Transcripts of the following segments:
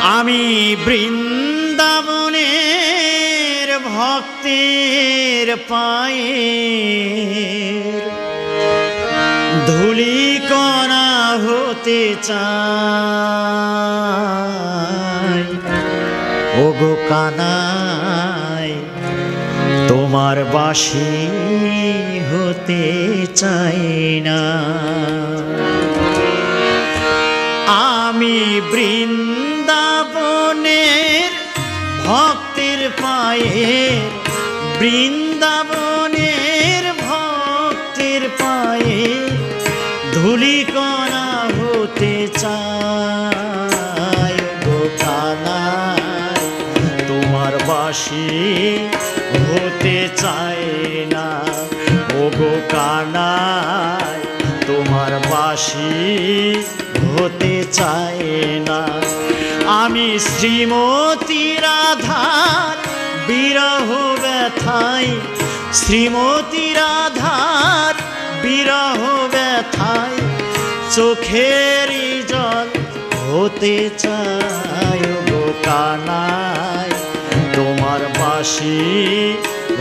আমি বৃন্দাবনের ভক্তের পায়ের ধূলিকণা হতে চাই। ওগো কানাই তোমার বাঁশি হতে চাই না। আমি বৃন্দাবনের ভক্তের পায়ের বৃন্দাবনের ভক্তের পায়ে ধূলিকণা হতে চাই। গো কানাই তোমার বাঁশি হতে চাই না। ও গো কানাই তোমার বাঁশি হতে চাই না। আমি শ্রীমতী রাধার বিরহ ব্যথায় শ্রীমতী রাধার বিরহ ব্যথায় চোখের জল হতে চাই। গো কানাই তোমার বাঁশি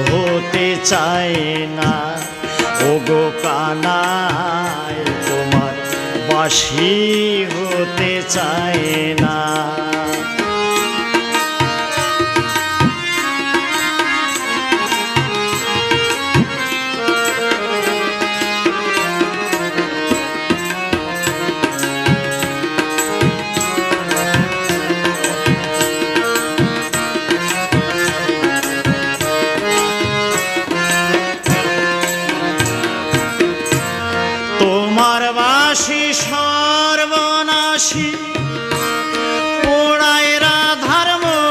হতে চাই না। ও গো কানাই তোমার বাঁশি হতে চাই না। তোমার বাঁশি সর্বনাশী পোড়ায় রাধার মন।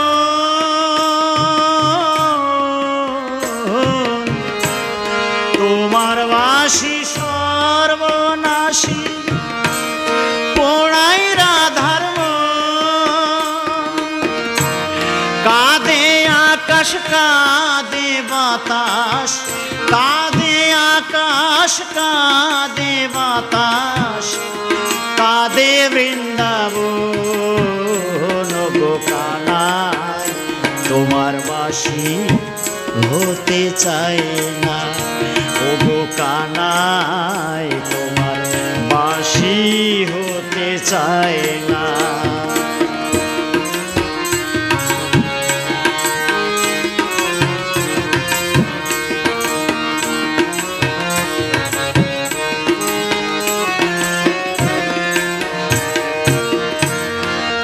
তোমার বাঁশি সর্বনাশী পোড়ায় রাধার মন। কাঁদে আকাশ কাঁদে বাতাস কাঁদে আকাশ কাঁদে বাতাস কাঁদে বৃন্দাবন। গো কানাই তোমার বাঁশি হতে চাই না। ও গো কানাই তোমার বাঁশি হতে চাই না।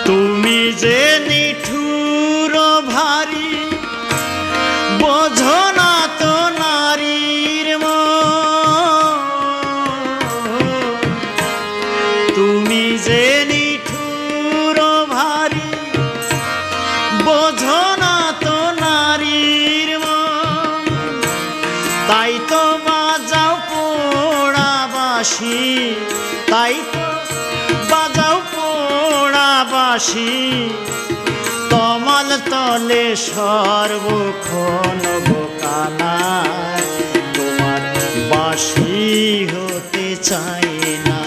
তুমি যে নিঠুর ভারী বোঝো না তো নারীর মন। তুমি যে নিঠুর ভারী বোঝো না তো নারীর মন। তাই তো বাজাও পোড়া বাঁশি তাই তো বাজাও পোড়া বাঁশি তমাল তলে সর্বক্ষণ। গো কানাই তোমার বাঁশি হতে চাই না।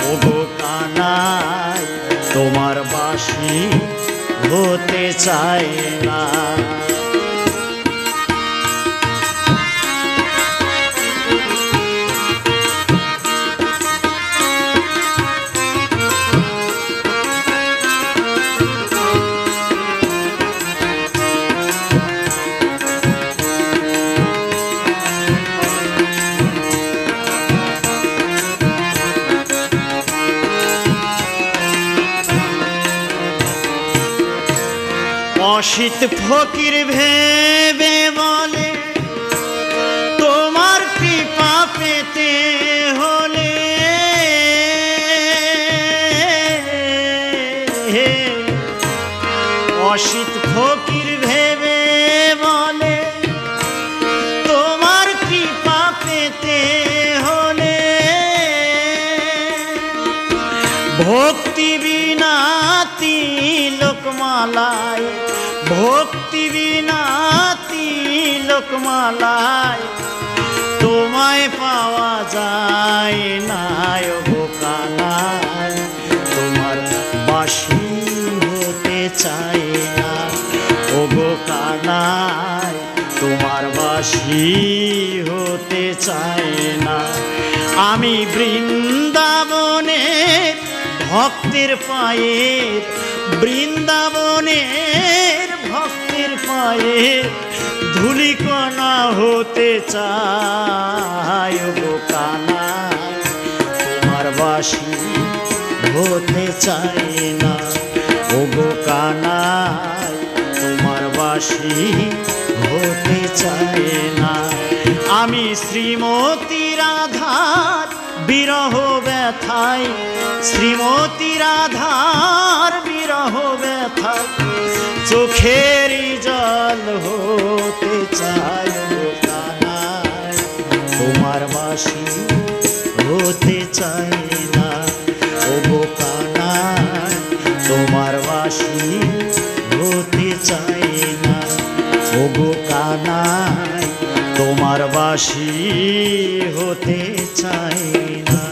ও গো কানাই তোমার বাঁশি হতে চাই না। অসিত ফকির ভেবে বলে তোমার কৃপা পেতে হলে অসিত ফকির ভেবে বলে তোমার কৃপা পেতে হলে ভক্তি বিনা তিলকমালায় ভক্তি বিনা তিলকমালায় তোমায় পাওয়া যায় না। গো কানাই তোমার বাঁশি হতে চাই না। ওগো কানাই তোমার বাসি হতে চাই না। আমি বৃন্দাবনের ভক্তের পায়ের, বৃন্দাবনের ভক্তের পায়ের ধূলিকণা হতে চাই। ওগো কানাই তোমার বাসি হতে চাই না। ওগো কানাই তোমার বাসি হতে চাই না। আমি শ্রীমতী রাধার বিরহ ব্যথায়, শ্রীমতী রাধার বিরহ ব্যথায় চোখেরই জল হতে চাই। ওগো কানাই তোমার বাসি হতে চাই না। ওগো কানাই তোমার বাসি হতে চাই না। ওগো কানাই তোমার বাসি হতে চাই না।